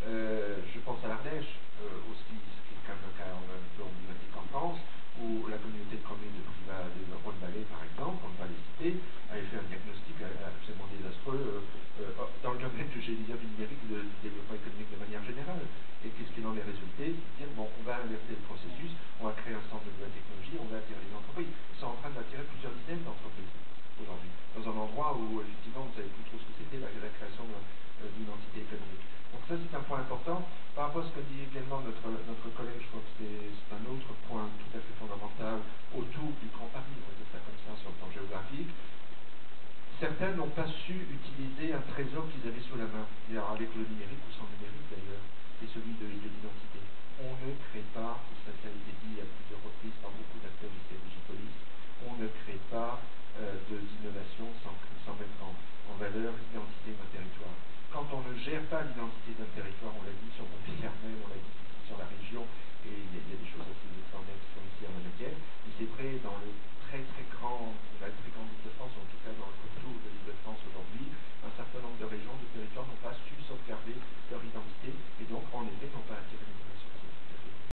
Je pense à l'Ardèche aussi, ce qui est quand même un cas un peu emblématique en France, où la communauté de communes de Privas de Rhône-Vallée, par exemple, on ne va pas les citer, avait fait un diagnostic absolument désastreux dans le domaine, j'allais dire, du numérique, du développement économique de manière générale. Et qu'est-ce qu'il en est résulté? C'est de dire, bon, on va inverser le processus, on va créer un centre de nouvelles technologies, on va attirer les entreprises. Ils sont en train d'attirer plusieurs dizaines d'entreprises aujourd'hui, dans un endroit où, effectivement, on ne savait plus trop ce que c'était la création d'une entité économique. Donc ça, c'est un point important. Par rapport à ce que dit également notre collègue, je crois que c'est un autre point tout à fait fondamental autour du Grand Paris, on va dire ça comme ça, sur le plan géographique. Certains n'ont pas su utiliser un trésor qu'ils avaient sous la main, alors avec le numérique ou sans numérique d'ailleurs, qui est celui de l'identité. On ne crée pas, et ça a été dit à plusieurs reprises par beaucoup d'acteurs ici à Digipolis, on ne crée pas d'innovation sans mettre en valeur l'identité d'un territoire. Quand on ne gère pas l'identité d'un territoire, on l'a dit sur Montpellier même, on l'a dit ici sur la région,